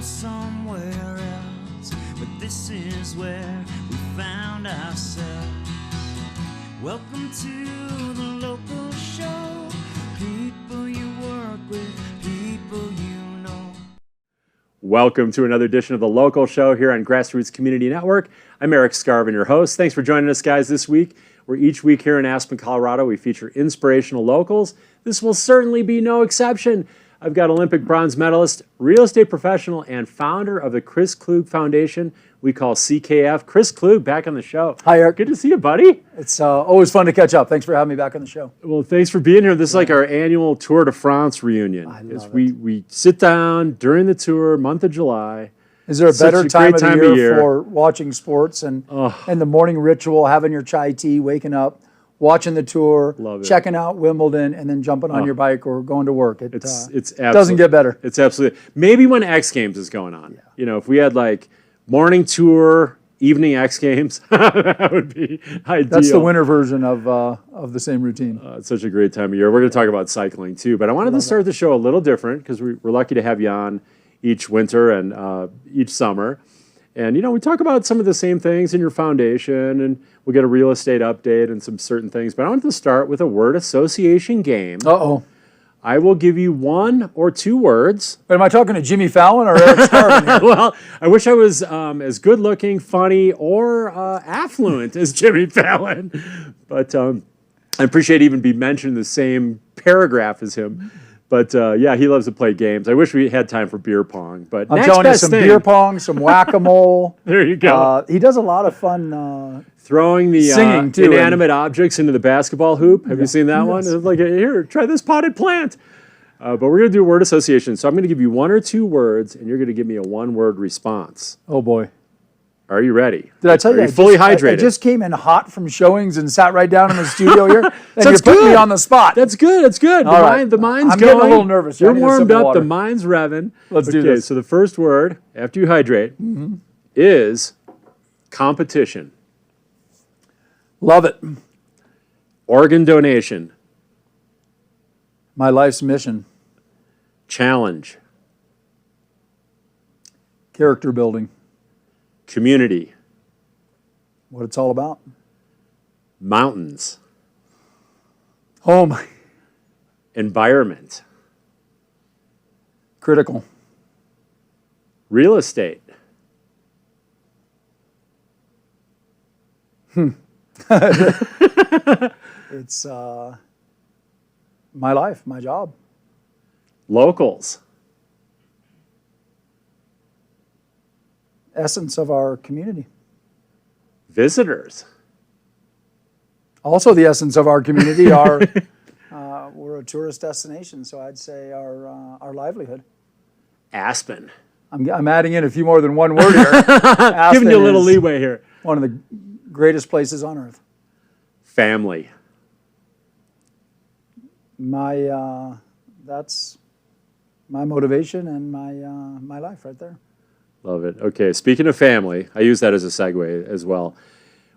somewhere else, but this is where we found ourselves. Welcome to the local show. People you work with, people you know. Welcome to another edition of the local show here on GrassRoots Community Network. I'm Erik Skarvan, your host. Thanks for joining us, guys, this week. Where each week here in Aspen, Colorado, we feature inspirational locals. This will certainly be no exception. I've got Olympic bronze medalist, real estate professional, and founder of the Chris Klug Foundation we call CKF. Chris Klug, back on the show. Hi, Erik. Good to see you, buddy. It's always fun to catch up. Thanks for having me back on the show. Well, thanks for being here. This is like our annual Tour de France reunion. I love it. We sit down during the tour, month of July. Is there a better time of the year for watching sports and the morning ritual, having your chai tea, waking up, watching the tour, checking out Wimbledon, and then jumping on your bike or going to work? It doesn't get better. It's absolutely. Maybe when X Games is going on. Yeah. You know, if we had like morning tour, evening X Games, that would be ideal. That's the winter version of the same routine. It's such a great time of year. We're going to talk about cycling too, but I wanted to start the show a little different because we're lucky to have you on each winter and each summer. And, you know, we talk about some of the same things in your foundation, and we'll get a real estate update and some certain things. But I wanted to start with a word association game. Uh-oh. I will give you one or two words. But am I talking to Jimmy Fallon or Erik Skarvan here? Well, I wish I was as good-looking, funny, or affluent as Jimmy Fallon. But I appreciate even being mentioned in the same paragraph as him. But, yeah, he loves to play games. I wish we had time for beer pong. But I'm telling you, some beer pong, some whack-a-mole. There you go. He does a lot of fun throwing the singing too, inanimate objects into the basketball hoop. Have you seen that one? It's like, here, try this potted plant. But we're going to do a word association. So I'm going to give you one or two words, and you're going to give me a one-word response. Oh, boy. Are you ready? Did I tell you? Are you fully hydrated? I just came in hot from showings and sat right down in the studio here. And so you put me on the spot. That's good. That's good. The mind's I'm going. Getting a little nervous. You're warmed up. The mind's revving. Let's do this. So the first word, after you hydrate, is competition. Love it. Organ donation. My life's mission. Challenge. Character building. Community. What it's all about. Mountains. Home. Environment. Critical. Real estate. It's my life, my job. Locals. Essence of our community. Visitors. Also the essence of our community. We're a tourist destination, so I'd say our livelihood. Aspen. I'm adding in a few more than one word here. Giving you a little leeway here. One of the greatest places on earth. Family. That's my motivation and my life right there. Love it. Okay, speaking of family, I use that as a segue as well.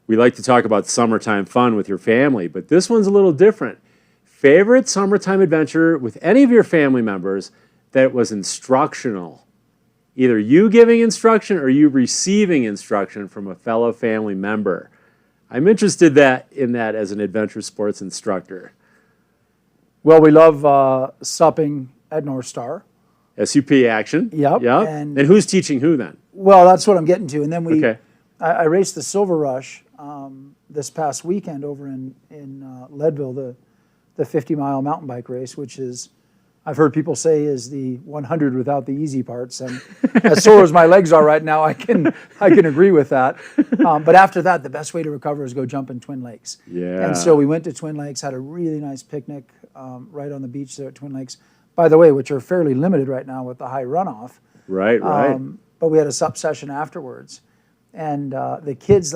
We like to talk about summertime fun with your family, but this one's a little different. Favorite summertime adventure with any of your family members that was instructional? Either you giving instruction or you receiving instruction from a fellow family member. I'm interested in that as an adventure sports instructor. Well, we love supping at North Star. SUP action. Yep. And who's teaching who then? Well, that's what I'm getting to. And then I raced the Silver Rush this past weekend over in Leadville, the 50-mile mountain bike race, which is, I've heard people say, is the 100 without the easy parts. And as sore as my legs are right now, I can agree with that. But after that, the best way to recover is go jump in Twin Lakes. Yeah. And so we went to Twin Lakes, had a really nice picnic right on the beach there at Twin Lakes, by the way, which are fairly limited right now with the high runoff. Right. But we had a sup session afterwards. And the kids,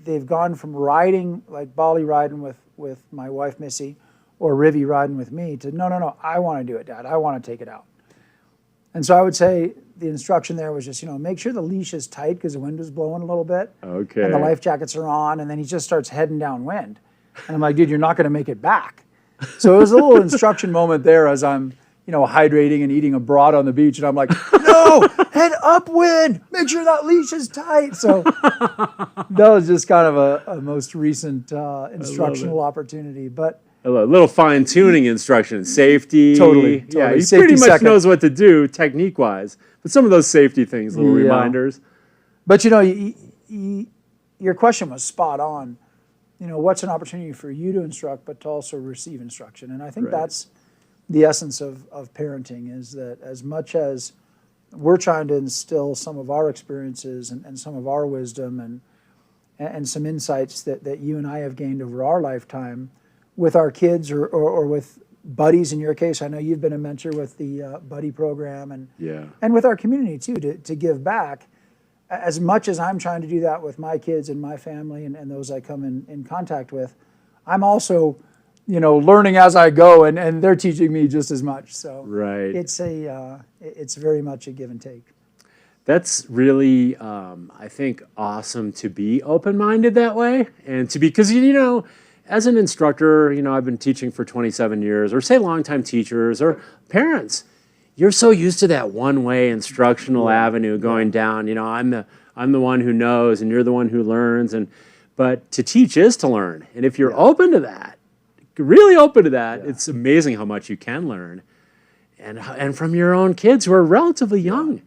they've gone from riding, like Bali riding with my wife, Missy, or Rivy riding with me, to no, I want to do it, Dad. I want to take it out. And so I would say the instruction there was just, make sure the leash is tight because the wind was blowing a little bit. Okay. And the life jackets are on, and then he just starts heading downwind. And I'm like, dude, you're not going to make it back. So it was a little instruction moment there as I'm, hydrating and eating a brat on the beach, and I'm like, no, head upwind, make sure that leash is tight. So that was just kind of a most recent instructional opportunity. But a little fine-tuning instruction, safety. Totally. Yeah, he Safety pretty much second. knows what to do technique-wise. But some of those safety things, little reminders. But, your question was spot on. What's an opportunity for you to instruct, but to also receive instruction? And I think that's the essence of parenting, is that as much as we're trying to instill some of our experiences and some of our wisdom and some insights that you and I have gained over our lifetime with our kids or with buddies in your case. I know you've been a mentor with the buddy program and with our community too, to give back. As much as I'm trying to do that with my kids and my family and those I come in contact with, I'm also, learning as I go, and they're teaching me just as much. So it's very much a give and take. That's really, I think, awesome to be open-minded that way, and to be, because as an instructor, I've been teaching for 27 years, or say longtime teachers or parents. You're so used to that one-way instructional avenue going down. I'm the one who knows, and you're the one who learns. But to teach is to learn. And if you're open to that, really open to that, it's amazing how much you can learn, and from your own kids who are relatively young.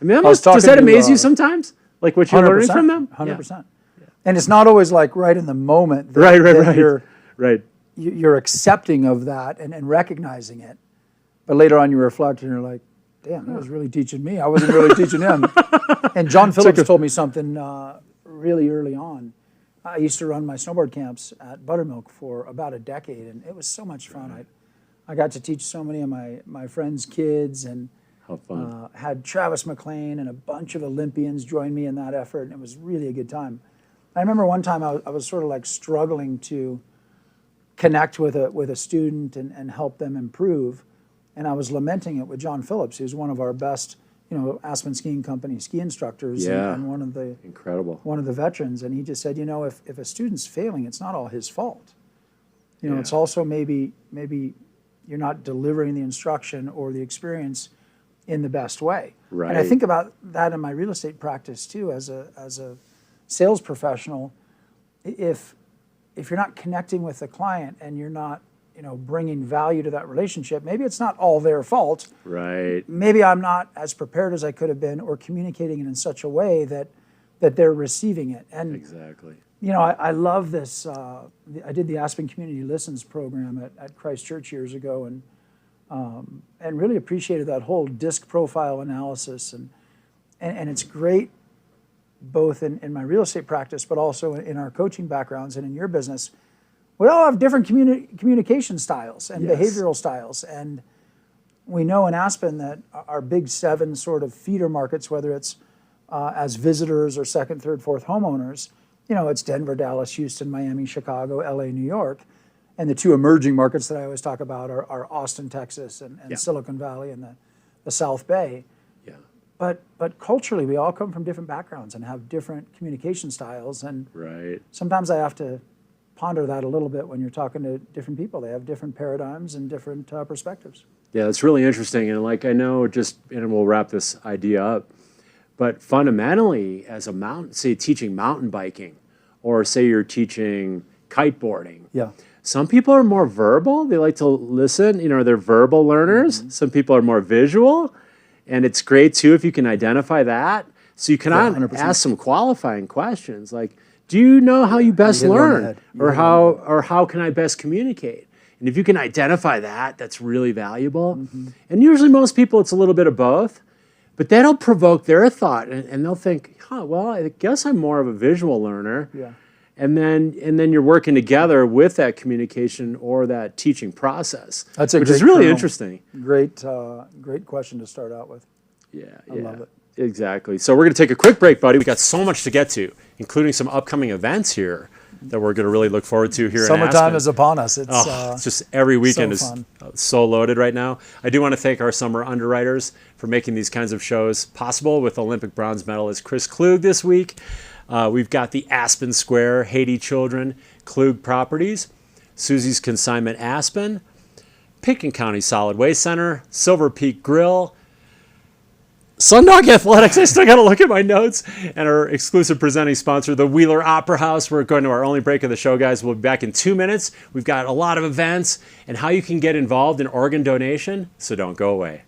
I mean, does that amaze you sometimes? Like what you're learning from them? 100%. And it's not always like right in the moment that you're accepting of that and recognizing it. But later on you reflect and you're like, damn, that was really teaching me. I wasn't really teaching him. And John Phillips told me something really early on. I used to run my snowboard camps at Buttermilk for about a decade, and it was so much fun. I got to teach so many of my friends' kids, and had Travis McLean and a bunch of Olympians join me in that effort, and it was really a good time. I remember one time I was sort of like struggling to connect with a student and help them improve. And I was lamenting it with John Phillips, who's one of our best, Aspen Skiing Company ski instructors and one of the veterans. And he just said, if a student's failing, it's not all his fault. It's also maybe you're not delivering the instruction or the experience in the best way. Right. And I think about that in my real estate practice too, as a sales professional. If you're not connecting with the client and you're not bringing value to that relationship, maybe it's not all their fault. Right. Maybe I'm not as prepared as I could have been, or communicating it in such a way that they're receiving it. And exactly. I love this. I did the Aspen Community Listens program at Christ Church years ago, and really appreciated that whole disc profile analysis, and it's great both in my real estate practice, but also in our coaching backgrounds and in your business. We all have different communication styles and behavioral styles. And we know in Aspen that our big 7 sort of feeder markets, whether it's as visitors or second, third, fourth homeowners, it's Denver, Dallas, Houston, Miami, Chicago, LA, New York. And the 2 emerging markets that I always talk about are Austin, Texas, and Silicon Valley and the South Bay. Yeah. But culturally, we all come from different backgrounds and have different communication styles. And sometimes I have to ponder that a little bit when you're talking to different people. They have different paradigms and different perspectives. Yeah, it's really interesting. And I know and we'll wrap this idea up, but fundamentally, as say teaching mountain biking, or say you're teaching kiteboarding. Yeah. Some people are more verbal. They like to listen, they're verbal learners. Mm-hmm. Some people are more visual. And it's great too if you can identify that. So you can ask some qualifying questions like, do you know how you best learn? Or how can I best communicate? And if you can identify that, that's really valuable. Mm-hmm. And usually most people, it's a little bit of both. But that'll provoke their thought, and they'll think, well, I guess I'm more of a visual learner. Yeah. And then you're working together with that communication or that teaching process, which is really interesting. Great question to start out with. I love it. Exactly. So we're going to take a quick break, buddy. We got so much to get to, including some upcoming events here that we're going to really look forward to here in Aspen. Summertime is upon us. It's just every weekend is so loaded right now. I do want to thank our summer underwriters for making these kinds of shows possible, with Olympic bronze medalist Chris Klug this week. We've got the Aspen Square, Haiti Children, Klug Properties, Susie's Consignment Aspen, Pickens County Solid Waste Center, Silver Peak Grill, Sundog Athletics, I still got to look at my notes, and our exclusive presenting sponsor, the Wheeler Opera House. We're going to our only break of the show, guys. We'll be back in 2 minutes. We've got a lot of events and how you can get involved in organ donation, so don't go away.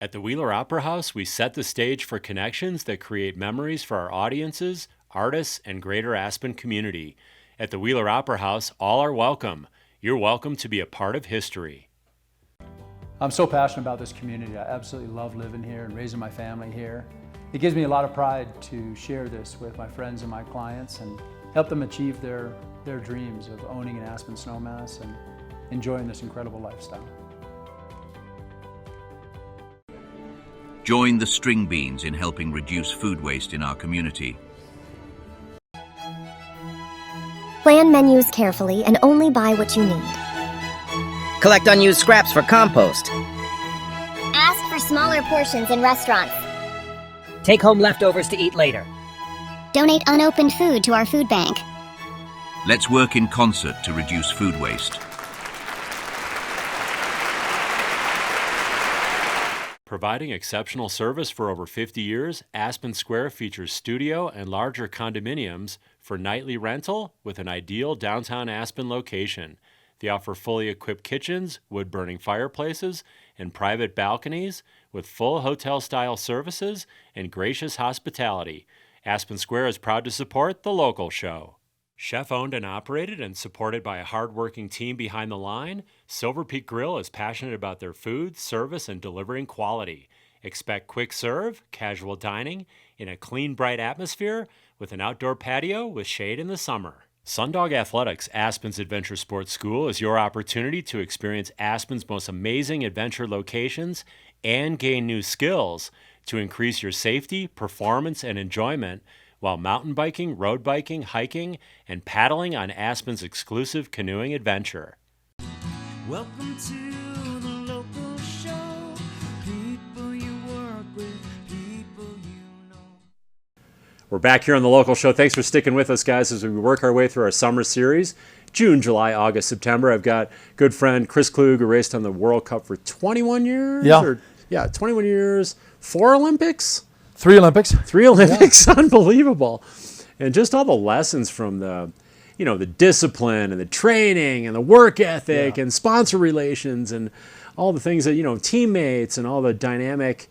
At the Wheeler Opera House, we set the stage for connections that create memories for our audiences, artists, and greater Aspen community. At the Wheeler Opera House, all are welcome. You're welcome to be a part of history. I'm so passionate about this community. I absolutely love living here and raising my family here. It gives me a lot of pride to share this with my friends and my clients and help them achieve their dreams of owning an Aspen snowmass and enjoying this incredible lifestyle. Join the string beans in helping reduce food waste in our community. Plan menus carefully and only buy what you need. Collect unused scraps for compost. Ask for smaller portions in restaurants. Take home leftovers to eat later. Donate unopened food to our food bank. Let's work in concert to reduce food waste. Providing exceptional service for over 50 years, Aspen Square features studio and larger condominiums for nightly rental with an ideal downtown Aspen location. They offer fully equipped kitchens, wood-burning fireplaces, and private balconies with full hotel-style services and gracious hospitality. Aspen Square is proud to support the local show. Chef-owned and operated and supported by a hard-working team behind the line, Silver Peak Grill is passionate about their food, service, and delivering quality. Expect quick serve, casual dining, in a clean, bright atmosphere with an outdoor patio with shade in the summer. Sundog Athletics, Aspen's Adventure Sports School, is your opportunity to experience Aspen's most amazing adventure locations and gain new skills to increase your safety, performance, and enjoyment while mountain biking, road biking, hiking, and paddling on Aspen's exclusive canoeing adventure. Welcome to the local show. People you work with, people you know. We're back here on the local show. Thanks for sticking with us, guys, as we work our way through our summer series. June, July, August, September. I've got good friend Chris Klug, who raced on the World Cup for 21 years. Yeah. 21 years. 4 Olympics? 3 Olympics. 3 Olympics, yeah. Unbelievable. And just all the lessons from the discipline and the training and the work ethic and sponsor relations and all the things that, teammates and all the dynamic.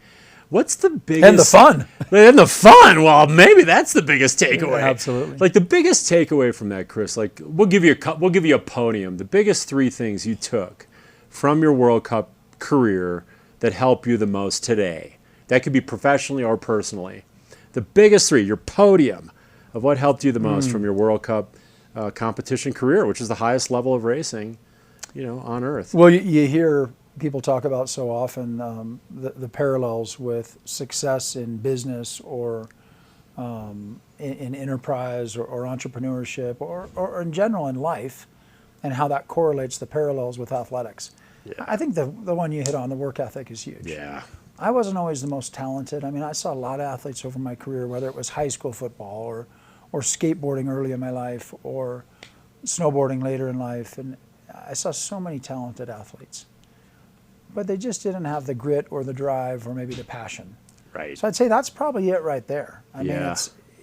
What's the biggest? And the fun. And the fun. Well, maybe that's the biggest takeaway. Yeah, absolutely. Like the biggest takeaway from that, Chris, like we'll give you a podium. The biggest 3 things you took from your World Cup career that help you the most today. That could be professionally or personally. The biggest 3, your podium of what helped you the most from your World Cup competition career, which is the highest level of racing, on Earth. Well, you hear people talk about so often the parallels with success in business or in enterprise or entrepreneurship or in general in life, and how that correlates the parallels with athletics. Yeah. I think the one you hit on, the work ethic, is huge. Yeah. I wasn't always the most talented. I mean, I saw a lot of athletes over my career, whether it was high school football or skateboarding early in my life or snowboarding later in life. And I saw so many talented athletes. But they just didn't have the grit or the drive or maybe the passion. Right. So I'd say that's probably it right there. I mean,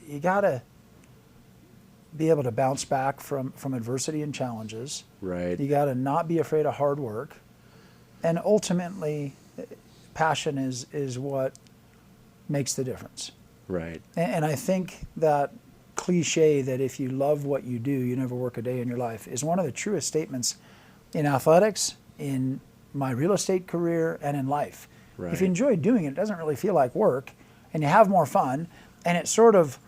you got to be able to bounce back from adversity and challenges. Right. You got to not be afraid of hard work. And ultimately, passion is what makes the difference. Right. And I think that cliche that if you love what you do, you never work a day in your life is one of the truest statements in athletics, in my real estate career, and in life. Right. If you enjoy doing it, it doesn't really feel like work, and you have more fun, and it sort of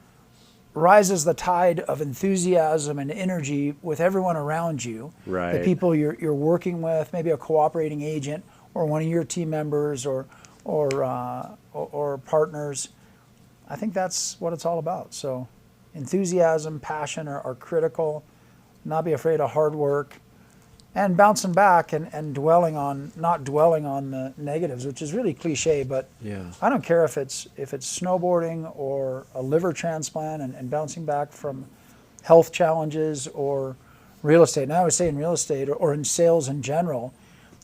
rises the tide of enthusiasm and energy with everyone around you. Right. The people you're working with, maybe a cooperating agent or one of your team members or partners. I think that's what it's all about. So enthusiasm, passion are critical. Not be afraid of hard work. And bouncing back and not dwelling on the negatives, which is really cliche, but Yeah. I don't care if it's snowboarding or a liver transplant and bouncing back from health challenges or real estate. And I always say in real estate or in sales in general,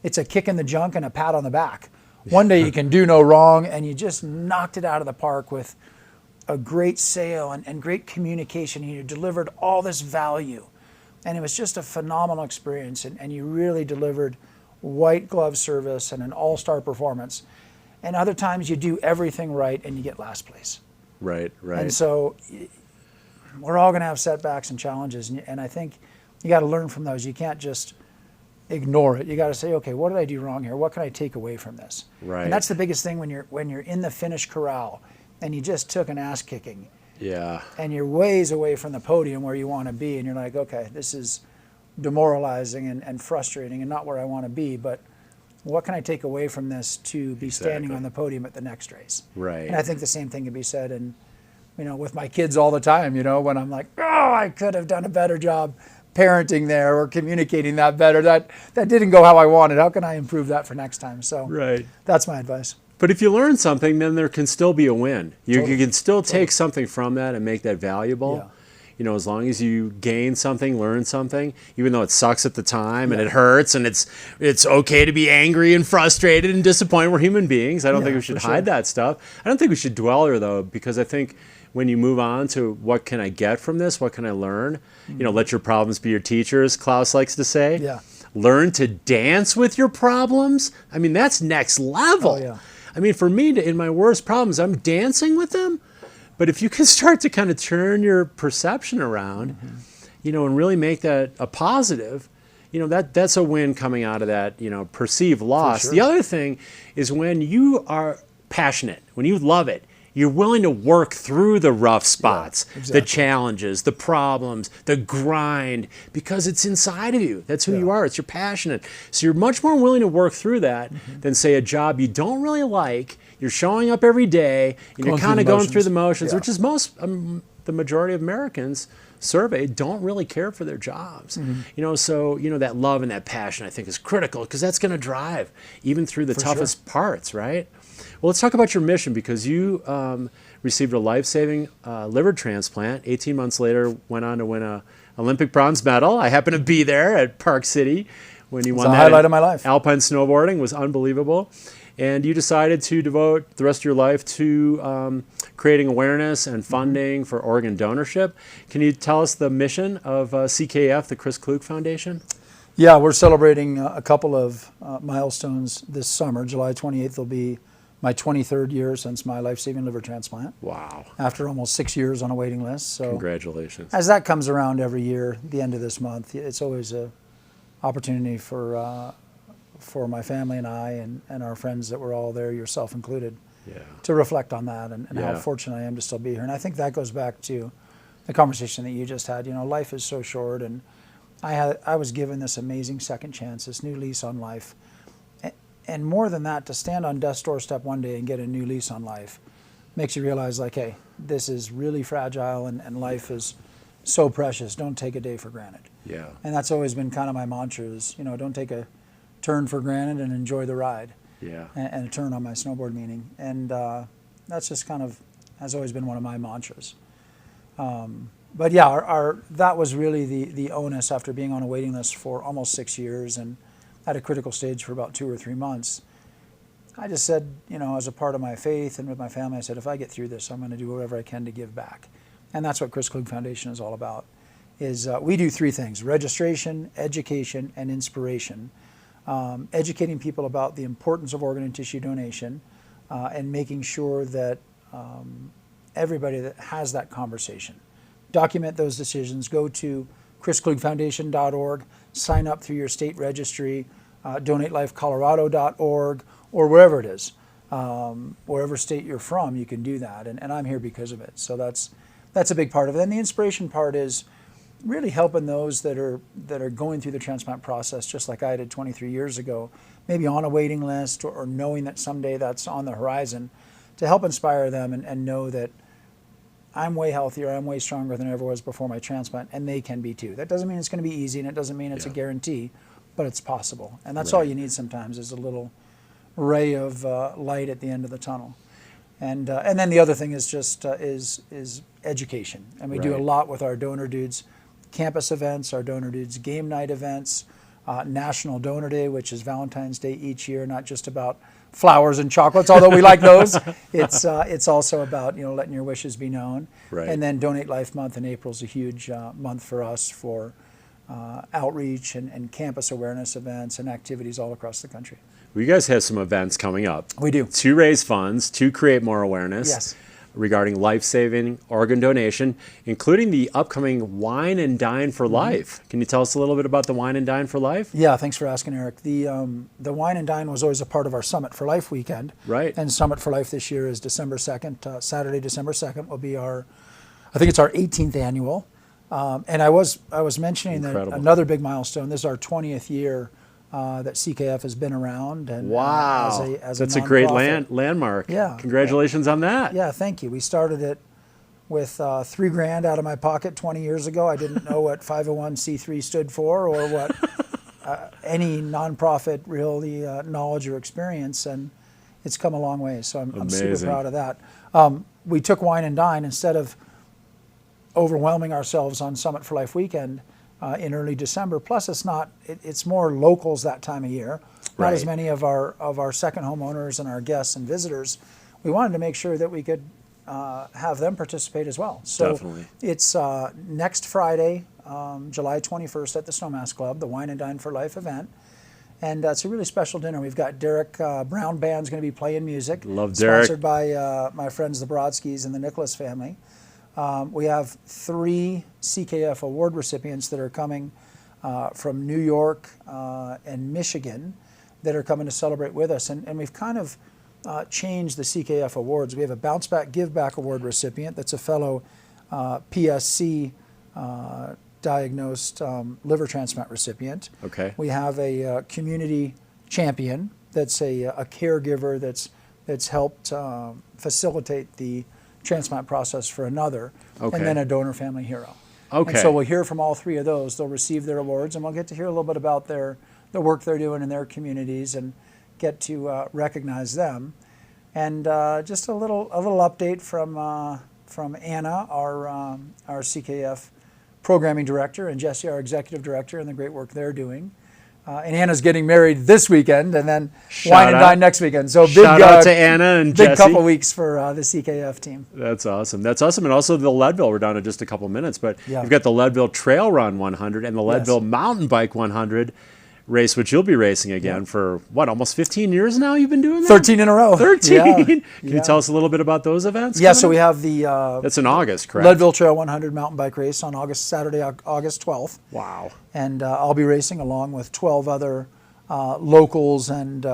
it's a kick in the junk and a pat on the back. One day you can do no wrong, and you just knocked it out of the park with a great sale and great communication, and you delivered all this value. And it was just a phenomenal experience, and you really delivered white glove service and an all-star performance. And other times you do everything right and you get last place. Right. And so we're all going to have setbacks and challenges, and I think you got to learn from those. You can't just ignore it. You got to say, okay, what did I do wrong here? What can I take away from this? Right. And that's the biggest thing when you're in the finish corral and you just took an ass kicking. Yeah. And you're ways away from the podium where you want to be, and you're like, okay, this is demoralizing and frustrating and not where I want to be, but what can I take away from this to be standing on the podium at the next race? Right. And I think the same thing can be said with my kids all the time, when I'm like, oh, I could have done a better job parenting there or communicating that better. That didn't go how I wanted. How can I improve that for next time? So Right. that's my advice. But if you learn something, then there can still be a win. You can still take something from that and make that valuable. Yeah. As long as you gain something, learn something, even though it sucks at the time and it hurts and it's okay to be angry and frustrated and disappointed. We're human beings. I don't think we should hide that stuff. I don't think we should dwell there, though, because I think when you move on to what can I get from this, what can I learn, let your problems be your teachers, Klaus likes to say. Yeah. Learn to dance with your problems. I mean, that's next level. Oh, yeah. I mean, for me, in my worst problems, I'm dancing with them. But if you can start to kind of turn your perception around, and really make that a positive, that's a win coming out of that, perceived loss. Sure. The other thing is when you are passionate, when you love it, you're willing to work through the rough spots, the challenges, the problems, the grind, because it's inside of you. That's who you are. It's your passionate. So you're much more willing to work through that than, say, a job you don't really like. You're showing up every day, and you're kind of going through the motions, which is the majority of Americans surveyed don't really care for their jobs. So that love and that passion, I think, is critical, because that's going to drive even through the toughest parts, right? Well, let's talk about your mission, because you received a life-saving liver transplant. 18 months later, went on to win an Olympic bronze medal. I happened to be there at Park City when you won that. It's a highlight of my life. Alpine snowboarding was unbelievable. And you decided to devote the rest of your life to creating awareness and funding for organ donorship. Can you tell us the mission of CKF, the Chris Klug Foundation? Yeah, we're celebrating a couple of milestones this summer. July 28th will be my 23rd year since my life-saving liver transplant. Wow. After almost 6 years on a waiting list. So congratulations. As that comes around every year, the end of this month, it's always a opportunity for my family and I and our friends that were all there, yourself included, to reflect on that and how fortunate I am to still be here. And I think that goes back to the conversation that you just had. Life is so short, and I was given this amazing second chance, this new lease on life. And more than that, to stand on death's doorstep one day and get a new lease on life makes you realize, like, hey, this is really fragile and life is so precious. Don't take a day for granted. Yeah. And that's always been kind of my mantra is, don't take a turn for granted and enjoy the ride. Yeah. And a turn on my snowboard meaning. And that's just kind of has always been one of my mantras. But yeah, that was really the onus after being on a waiting list for almost 6 years and at a critical stage for about 2 or 3 months. I just said, as a part of my faith and with my family, I said, if I get through this, I'm going to do whatever I can to give back. And that's what Chris Klug Foundation is all about. We do 3 things: registration, education, and inspiration. Educating people about the importance of organ and tissue donation, and making sure that everybody that has that conversation, document those decisions, go to chrisklugfoundation.org, sign up through your state registry, donatelifecolorado.org, or wherever it is. Wherever state you're from, you can do that. And I'm here because of it. So that's that's a big part of it. And the inspiration part is really helping those that are going through the transplant process, just like I did 23 years ago, maybe on a waiting list or knowing that someday that's on the horizon, to help inspire them and know that I'm way healthier, I'm way stronger than I ever was before my transplant, and they can be too. That doesn't mean it's going to be easy, and it doesn't mean it's a guarantee, but it's possible. And that's all you need sometimes, is a little ray of light at the end of the tunnel. And then the other thing is just is education. And we do a lot with our Donor Dudes campus events, our Donor Dudes game night events, National Donor Day, which is Valentine's Day each year, not just about flowers and chocolates, although we like those. It's also about, you know, letting your wishes be known. Right. And then Donate Life Month in April is a huge month for us for outreach and campus awareness events and activities all across the country. Well, you guys have some events coming up. We do. To raise funds, to create more awareness. Yes. Regarding life-saving organ donation, including the upcoming Wine and Dine for Life. Can you tell us a little bit about the Wine and Dine for Life? Yeah, thanks for asking, Eric. The Wine and Dine was always a part of our Summit for Life weekend. Right. And Summit for Life this year is December 2nd. Saturday, December 2nd will be I think it's our 18th annual. And I was mentioning that another big milestone, this is our 20th year that CKF has been around. And, wow, as that's a great landmark. Yeah. Congratulations on that. Yeah, thank you. We started it with $3,000 out of my pocket 20 years ago. I didn't know what 501c3 stood for or what any nonprofit really knowledge or experience, and it's come a long way. So I'm super proud of that. We took Wine and Dine instead of overwhelming ourselves on Summit for Life weekend. In early December. Plus, it's more locals that time of year. Not as many of our second homeowners and our guests and visitors. We wanted to make sure that we could have them participate as well. So definitely. It's next Friday, July 21st at the Snowmass Club, the Wine and Dine for Life event. And it's a really special dinner. We've got Derek Brown Band's going to be playing music. Love Derek. Sponsored by my friends the Brodskys and the Nicholas family. We have 3 CKF award recipients that are coming from New York and Michigan that are coming to celebrate with us. And we've kind of changed the CKF awards. We have a Bounce Back Give Back award recipient that's a fellow PSC diagnosed liver transplant recipient. Okay. We have a community champion that's a caregiver that's helped facilitate the transplant process for another, and then a donor family hero. Okay. And so we'll hear from all 3 of those. They'll receive their awards, and we'll get to hear a little bit about the work they're doing in their communities and get to recognize them. And just a little update from Anna, our CKF programming director, and Jesse, our executive director, and the great work they're doing. And Anna's getting married this weekend, and then Wine and Dine next weekend. So shout out to Anna and Jesse. Big couple weeks for the CKF team. That's awesome. That's awesome. And also the Leadville, we're down to just a couple minutes, but you've got the Leadville Trail Run 100 and the Leadville Mountain Bike 100 race, which you'll be racing again for, what, almost 15 years now you've been doing that? 13 in a row. 13? Can you tell us a little bit about those events? Yeah, so we have the... that's in August, correct? Leadville Trail 100 mountain bike race on Saturday, August 12th. Wow. And I'll be racing along with 12 other locals and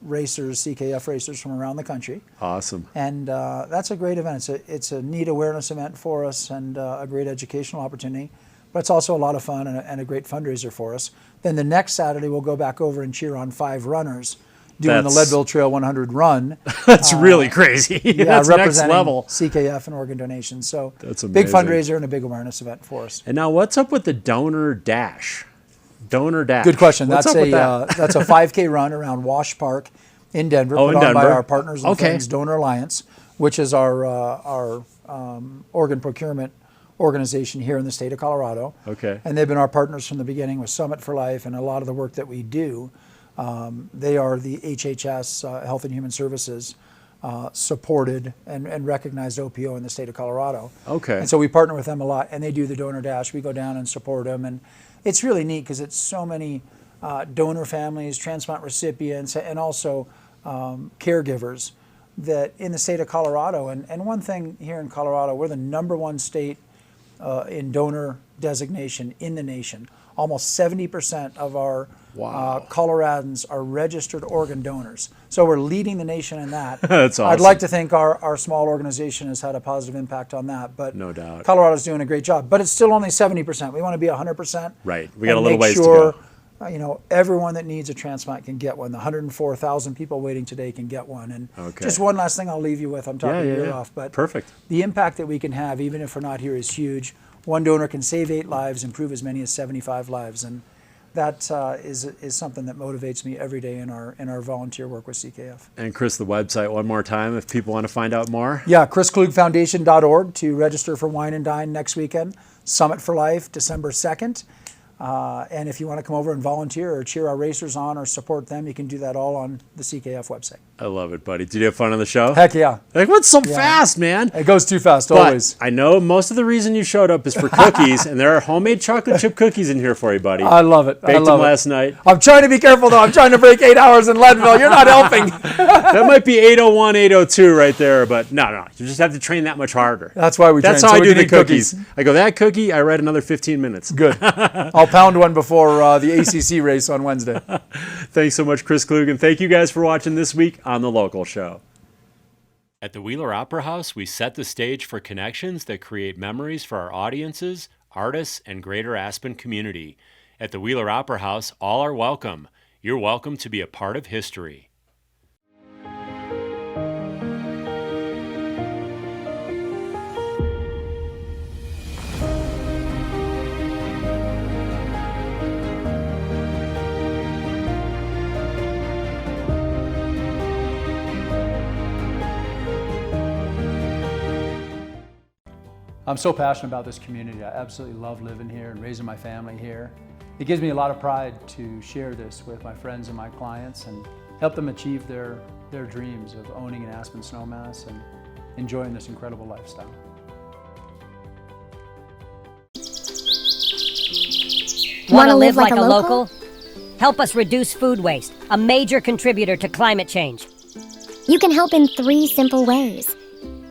racers, CKF racers from around the country. Awesome. And that's a great event. It's a neat awareness event for us and a great educational opportunity. But it's also a lot of fun and a great fundraiser for us. Then the next Saturday, we'll go back over and cheer on 5 runners doing the Leadville Trail 100 run. That's really crazy. Yeah, that's representing next level. CKF and organ donation. So that's amazing. Big fundraiser and a big awareness event for us. And now what's up with the Donor Dash? Donor Dash. Good question. What's that's up with that? That's a 5K run around Wash Park in Denver, put on by our partners and friends, Donor Alliance, which is our organ procurement organization here in the state of Colorado. Okay. And they've been our partners from the beginning with Summit for Life and a lot of the work that we do. They are the HHS, Health and Human Services, supported and recognized OPO in the state of Colorado. Okay. And so we partner with them a lot, and they do the Donor Dash. We go down and support them, and it's really neat because it's so many donor families, transplant recipients, and also caregivers that in the state of Colorado. And one thing here in Colorado, we're the #1 state in donor designation in the nation. almost 70% of our Coloradans are registered organ donors. So we're leading the nation in that. That's awesome. I'd like to think our small organization has had a positive impact on that, but no doubt. Colorado's doing a great job. But it's still only 70%. We want to be 100%. Right. We got a little ways to go. You know, everyone that needs a transplant can get one. The 104,000 people waiting today can get one. And just one last thing I'll leave you with. I'm talking your ear off, but perfect. The impact that we can have, even if we're not here, is huge. One donor can save 8 lives, improve as many as 75 lives, and that is something that motivates me every day in our volunteer work with CKF. And Chris, the website one more time if people want to find out more. Yeah, chrisklugfoundation.org to register for Wine and Dine next weekend. Summit for Life, December 2nd. And if you want to come over and volunteer or cheer our racers on or support them, you can do that all on the CKF website. I love it, buddy. Did you have fun on the show? Heck yeah. Like, what's so fast, man? It goes too fast, but always. I know most of the reason you showed up is for cookies, and there are homemade chocolate chip cookies in here for you, buddy. I love it. Baked them last night. I'm trying to be careful, though. I'm trying to break 8 hours in Leadville. You're not helping. That might be 8:01, 8:02 right there, but no. You just have to train that much harder. That's why we train. That's how I do the cookies. I go, that cookie, I read another 15 minutes. Good. I'll pound one before the ACC race on Wednesday. Thanks so much, Chris Klug, and thank you guys for watching this week on The Local Show. At the Wheeler Opera House, we set the stage for connections that create memories for our audiences, artists, and greater Aspen community. At the Wheeler Opera House, all are welcome. You're welcome to be a part of history. I'm so passionate about this community. I absolutely love living here and raising my family here. It gives me a lot of pride to share this with my friends and my clients and help them achieve their dreams of owning an Aspen snowmass and enjoying this incredible lifestyle. Want to live like a local? Help us reduce food waste, a major contributor to climate change. You can help in 3 simple ways.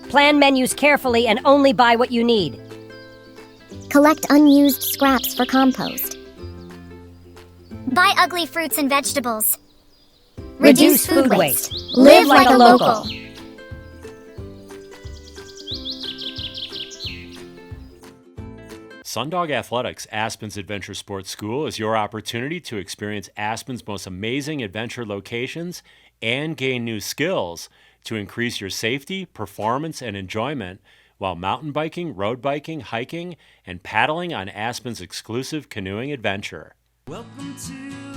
Plan menus carefully and only buy what you need. Collect unused scraps for compost. Buy ugly fruits and vegetables. Reduce food waste. Live like a local. Sundog Athletics, Aspen's Adventure Sports School, is your opportunity to experience Aspen's most amazing adventure locations and gain new skills to increase your safety, performance, and enjoyment while mountain biking, road biking, hiking, and paddling on Aspen's exclusive canoeing adventure. Welcome to